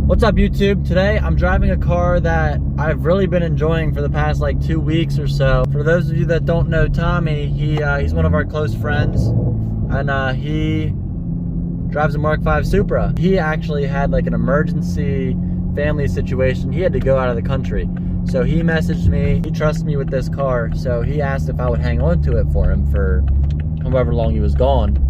What's up, YouTube? Today I'm driving a car that I've really been enjoying for the past like 2 weeks or so. For those of you that don't know Tommy, he's one of our close friends, and he drives a MK5 Supra. He actually had like an emergency family situation. He had to go out of the country. So he messaged me, he trusts me with this car, so he asked if I would hang on to it for him for however long he was gone.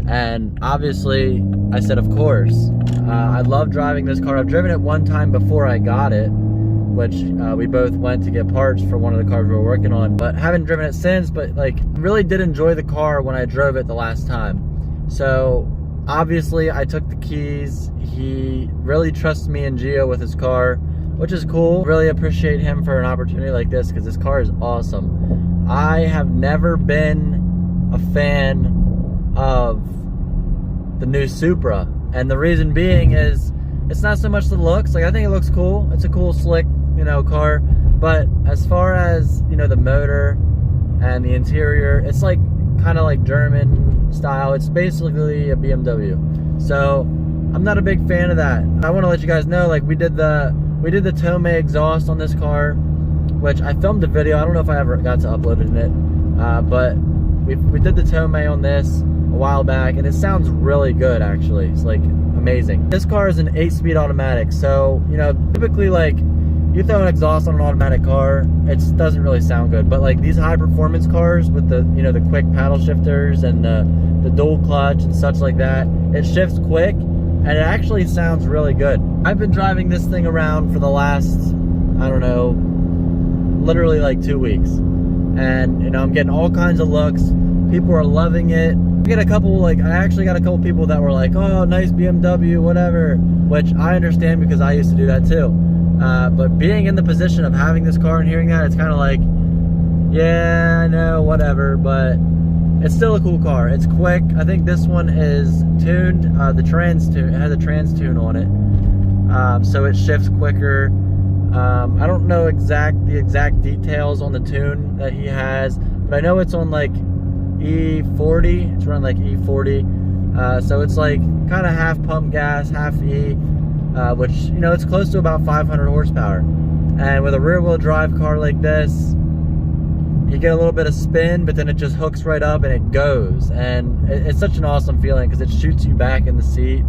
And obviously I said of course. I love driving this car. I've driven it one time before I got it, which we both went to get parts for one of the cars we were working on, but haven't driven it since. But like, really did enjoy the car when I drove it the last time. So obviously I took the keys. He really trusts me and Gio with his car, which is cool. Really appreciate him for an opportunity like this because this car is awesome. I have never been a fan of the new Supra, and the reason being is it's not so much the looks. Like, I think it looks cool. It's a cool, slick, you know, car. But as far as, you know, the motor and the interior, it's like kind of like German style. It's basically a BMW. So I'm not a big fan of that. I want to let you guys know, like, we did the Tome exhaust on this car, which I filmed a video. I don't know if I ever got to upload it in it, but we did the Tome on this a while back, and it sounds really good actually. It's like amazing. This car is an 8-speed automatic, so you know, typically like you throw an exhaust on an automatic car, it doesn't really sound good. But like these high performance cars with the, you know, the quick paddle shifters and the dual clutch and such like that, it shifts quick and it actually sounds really good. I've been driving this thing around for the last, I don't know, literally like 2 weeks, and you know, I'm getting all kinds of looks. People are loving it. I actually got a couple people that were like, oh, nice BMW, whatever, which I understand because I used to do that too. But being in the position of having this car and hearing that, it's kind of like, yeah, I know, whatever, but it's still a cool car. It's quick. I think this one is tuned, the trans tune, it has a trans tune on it, so it shifts quicker. I don't know the exact details on the tune that he has, but I know it's on like E40. It's run like E40, so it's like kind of half pump gas, half E, which, you know, it's close to about 500 horsepower. And with a rear wheel drive car like this, you get a little bit of spin, but then it just hooks right up and it goes, and it's such an awesome feeling because it shoots you back in the seat.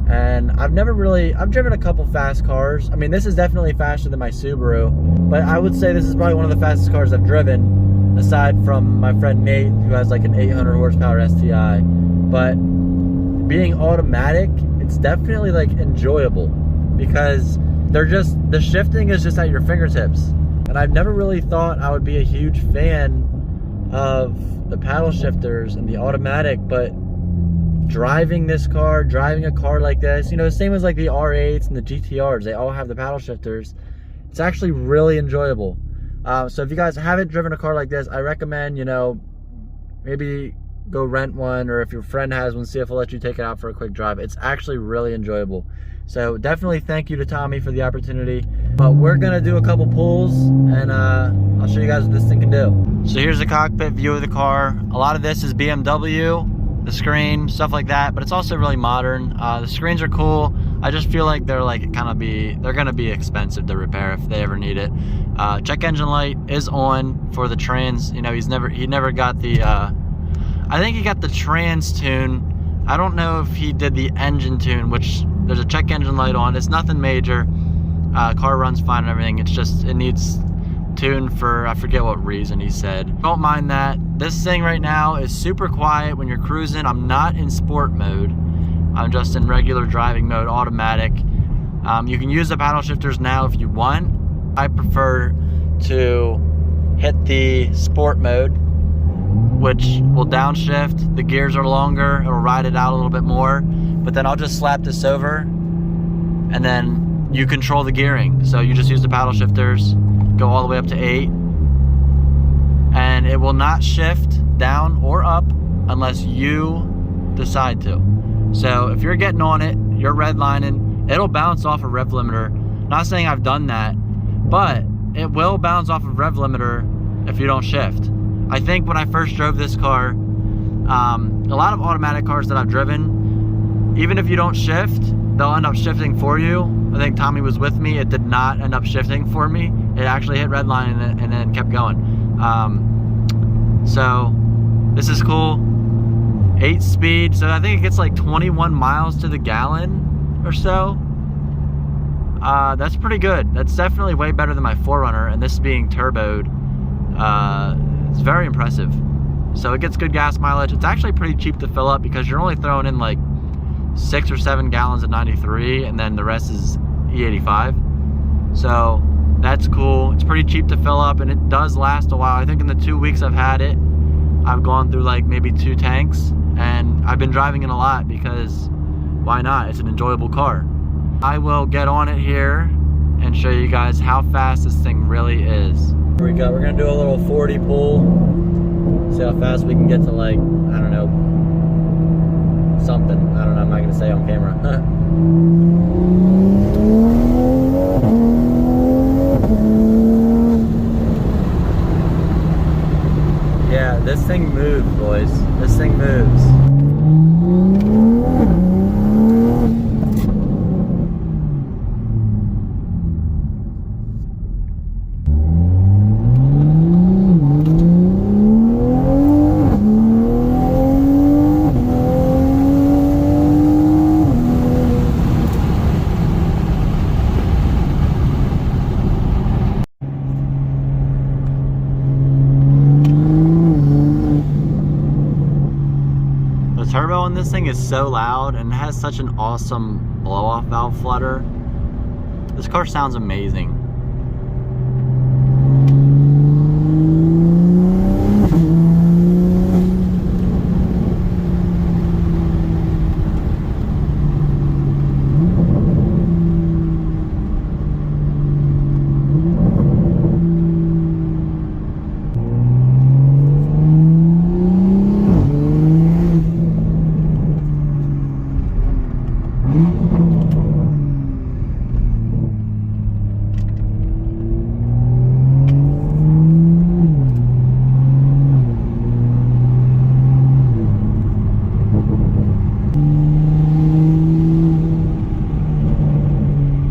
And I've driven a couple fast cars. I mean, this is definitely faster than my Subaru, but I would say this is probably one of the fastest cars I've driven, aside from my friend Nate, who has like an 800 horsepower STI. But being automatic, it's definitely like enjoyable because the shifting is just at your fingertips. And I've never really thought I would be a huge fan of the paddle shifters and the automatic, but driving a car like this, you know, same as like the R8s and the GTRs, they all have the paddle shifters. It's actually really enjoyable. So if you guys haven't driven a car like this, I recommend, you know, maybe go rent one, or if your friend has one, see if he'll let you take it out for a quick drive. It's actually really enjoyable. So definitely thank you to Tommy for the opportunity. But we're gonna do a couple pulls, and I'll show you guys what this thing can do. So here's the cockpit view of the car. A lot of this is BMW, the screen, stuff like that, but it's also really modern. The screens are cool. I just feel like they're gonna be expensive to repair if they ever need it. Check engine light is on for the trans. You know, he never got the I think he got the trans tune. I don't know if he did the engine tune, which there's a check engine light on. It's nothing major. Car runs fine and everything. It's just, it needs tuned for, I forget what reason he said. Don't mind that. This thing right now is super quiet when you're cruising. I'm not in sport mode. I'm just in regular driving mode, automatic. You can use the paddle shifters now if you want. I prefer to hit the sport mode, which will downshift. The gears are longer. It'll ride it out a little bit more. But then I'll just slap this over, and then you control the gearing. So you just use the paddle shifters, go all the way up to 8, and it will not shift down or up unless you decide to. So if you're getting on it, you're redlining, it'll bounce off a rev limiter. Not saying I've done that, but it will bounce off of rev limiter if you don't shift. I think when I first drove this car, a lot of automatic cars that I've driven, even if you don't shift, they'll end up shifting for you. I think Tommy was with me, it did not end up shifting for me. It actually hit redline and then kept going. So this is cool. 8-speed, so I think it gets like 21 miles to the gallon or so. That's pretty good. That's definitely way better than my 4Runner, and this being turboed, it's very impressive. So it gets good gas mileage. It's actually pretty cheap to fill up because you're only throwing in like 6 or 7 gallons at 93, and then the rest is E85. So that's cool. It's pretty cheap to fill up, and it does last a while. I think in the 2 weeks I've had it, I've gone through like maybe 2 tanks, and I've been driving it a lot because why not? It's an enjoyable car. I will get on it here and show you guys how fast this thing really is. Here we go. We're gonna do a little 40 pull. See how fast we can get to, like, I don't know, something. I don't know, I'm not gonna say on camera. Yeah, this thing moves, boys. This thing moves. Turbo on this thing is so loud, and it has such an awesome blow-off valve flutter. This car sounds amazing.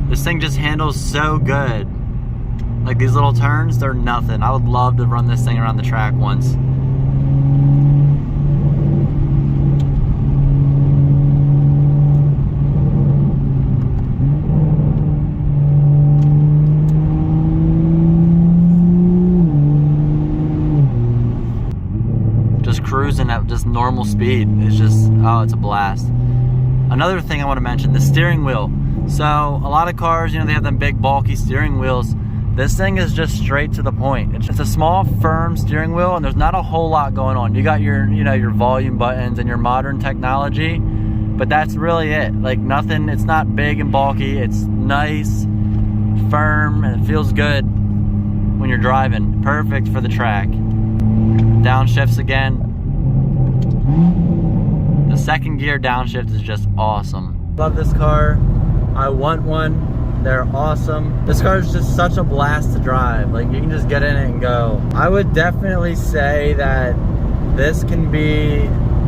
This thing just handles so good. Like these little turns, they're nothing. I would love to run this thing around the track once. Just cruising at just normal speed. It's just, oh, it's a blast. Another thing I want to mention, the steering wheel. So a lot of cars, you know, they have them big bulky steering wheels. This thing is just straight to the point. It's a small, firm steering wheel, and there's not a whole lot going on. You got your, you know, your volume buttons and your modern technology, but that's really it. Like nothing, it's not big and bulky. It's nice, firm, and it feels good when you're driving. Perfect for the track. Downshifts again. The second gear downshift is just awesome. Love this car. I want one. They're awesome. This car is just such a blast to drive. Like you can just get in it and go. I would definitely say that this can be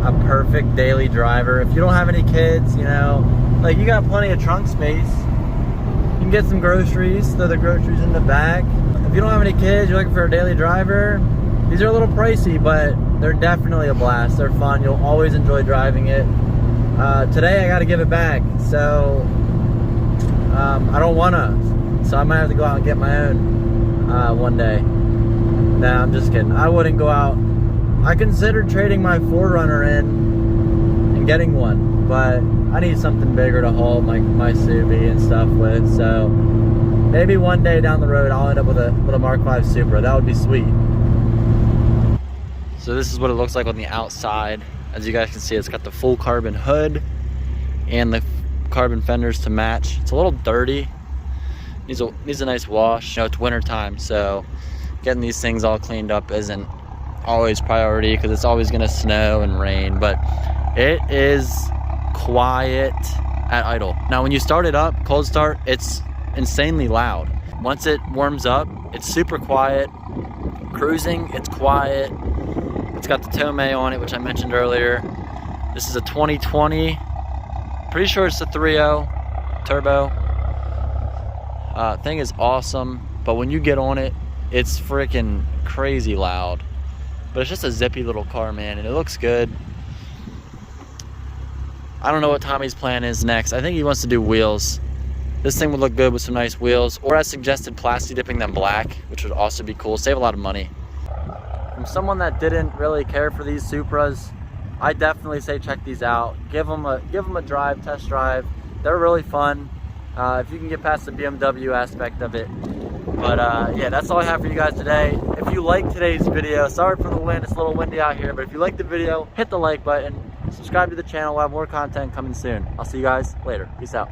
a perfect daily driver. If you don't have any kids, you know, like you got plenty of trunk space. You can get some groceries, throw the groceries in the back. If you don't have any kids, you're looking for a daily driver, these are a little pricey, but they're definitely a blast. They're fun. You'll always enjoy driving it. Today I got to give it back, so I don't wanna, so I might have to go out and get my own one day. Nah, I'm just kidding. I wouldn't go out. I considered trading my 4Runner in and getting one, but I need something bigger to haul my Subi and stuff with. So maybe one day down the road I'll end up with a MK5 Supra. That would be sweet. So this is what it looks like on the outside. As you guys can see, it's got the full carbon hood and the carbon fenders to match. It's a little dirty. Needs a nice wash. You know, it's winter time, so getting these things all cleaned up isn't always priority because it's always gonna snow and rain, but it is quiet at idle. Now when you start it up, cold start, it's insanely loud. Once it warms up, it's super quiet. Cruising, it's quiet. It's got the Tomei on it, which I mentioned earlier. This is a 2020. Pretty sure it's a 3.0 turbo. Thing is awesome, but when you get on it, it's freaking crazy loud. But it's just a zippy little car, man, and it looks good. I don't know what Tommy's plan is next. I think he wants to do wheels. This thing would look good with some nice wheels, or I suggested plasti dipping them black, which would also be cool, save a lot of money. From someone that didn't really care for these Supras, I definitely say check these out. Give them a drive, test drive. They're really fun if you can get past the BMW aspect of it. But yeah, that's all I have for you guys today. If you like today's video, sorry for the wind, it's a little windy out here, but if you like the video, hit the like button, subscribe to the channel. We'll have more content coming soon. I'll see you guys later. Peace out.